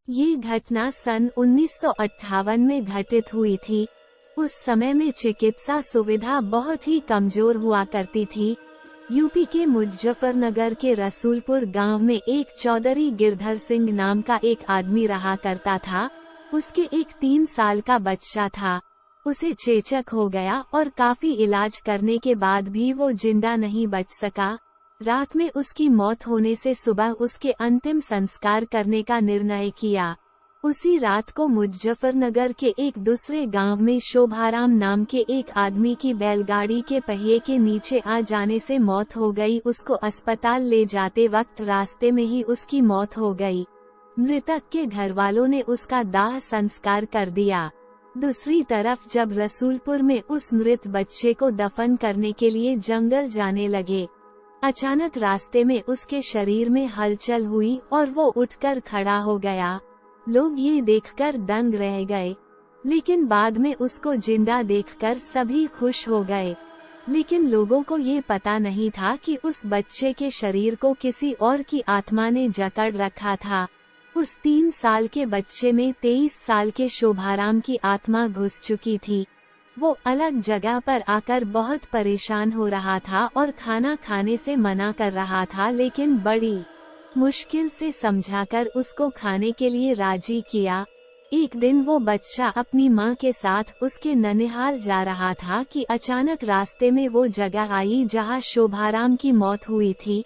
ये घटना सन 1958 में घटित हुई थी। उस समय में चिकित्सा सुविधा बहुत ही कमजोर हुआ करती थी। यूपी के मुजफ्फरनगर के रसूलपुर गांव में एक चौधरी गिरधर सिंह नाम का एक आदमी रहा करता था। उसके एक 3 साल का बच्चा था। उसे चेचक हो गया और काफी इलाज करने के बाद भी वो जिंदा नहीं बच सका। रात में उसकी मौत होने से सुबह उसके अंतिम संस्कार करने का निर्णय किया। उसी रात को मुजफ्फरनगर के एक दूसरे गांव में शोभाराम नाम के एक आदमी की बैलगाड़ी के पहिए के नीचे आ जाने से मौत हो गई। उसको अस्पताल ले जाते वक्त रास्ते में ही उसकी मौत हो गई। मृतक के घरवालों ने उसका दाह संस्कार कर दिया। दूसरी तरफ जब रसूलपुर में उस मृत बच्चे को दफन करने के लिए जंगल जाने लगे, अचानक रास्ते में उसके शरीर में हलचल हुई और वो उठकर खड़ा हो गया। लोग ये देखकर दंग रह गए, लेकिन बाद में उसको जिंदा देखकर सभी खुश हो गए। लेकिन लोगों को ये पता नहीं था कि उस बच्चे के शरीर को किसी और की आत्मा ने जकड़ रखा था। उस 3 साल के बच्चे में 23 साल के शोभाराम की आत्मा घुस चुकी थी। वो अलग जगह पर आकर बहुत परेशान हो रहा था और खाना खाने से मना कर रहा था, लेकिन बड़ी मुश्किल से समझाकर उसको खाने के लिए राजी किया। एक दिन वो बच्चा अपनी माँ के साथ उसके ननिहाल जा रहा था कि अचानक रास्ते में वो जगह आई जहाँ शोभाराम की मौत हुई थी।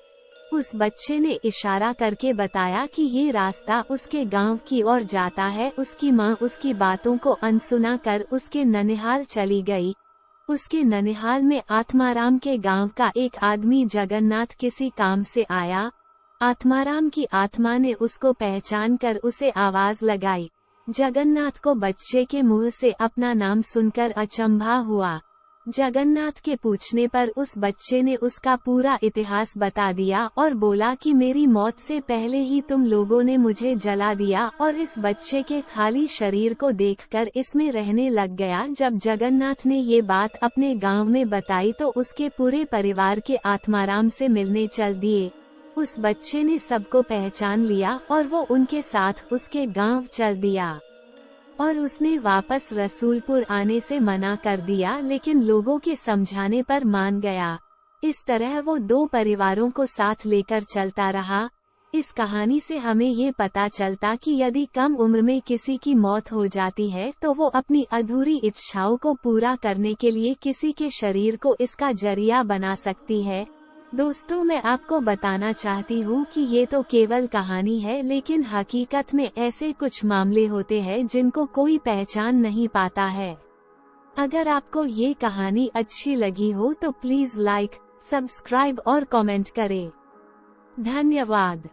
उस बच्चे ने इशारा करके बताया कि ये रास्ता उसके गांव की ओर जाता है। उसकी माँ उसकी बातों को अनसुना कर उसके ननिहाल चली गई। उसके ननिहाल में आत्माराम के गांव का एक आदमी जगन्नाथ किसी काम से आया। आत्माराम की आत्मा ने उसको पहचान कर उसे आवाज लगाई। जगन्नाथ को बच्चे के मुंह से अपना नाम सुनकर अचंभा हुआ। जगन्नाथ के पूछने पर उस बच्चे ने उसका पूरा इतिहास बता दिया और बोला कि मेरी मौत से पहले ही तुम लोगों ने मुझे जला दिया और इस बच्चे के खाली शरीर को देखकर इसमें रहने लग गया। जब जगन्नाथ ने ये बात अपने गांव में बताई तो उसके पूरे परिवार के आत्माराम से मिलने चल दिए। उस बच्चे ने सबको पहचान लिया और वो उनके साथ उसके गांव चल दिया और उसने वापस रसूलपुर आने से मना कर दिया, लेकिन लोगों के समझाने पर मान गया। इस तरह वो 2 परिवारों को साथ लेकर चलता रहा। इस कहानी से हमें ये पता चलता कि यदि कम उम्र में किसी की मौत हो जाती है तो वो अपनी अधूरी इच्छाओं को पूरा करने के लिए किसी के शरीर को इसका जरिया बना सकती है। दोस्तों, मैं आपको बताना चाहती हूँ कि ये तो केवल कहानी है, लेकिन हकीकत में ऐसे कुछ मामले होते हैं जिनको कोई पहचान नहीं पाता है। अगर आपको ये कहानी अच्छी लगी हो तो प्लीज लाइक, सब्सक्राइब और कमेंट करें। धन्यवाद।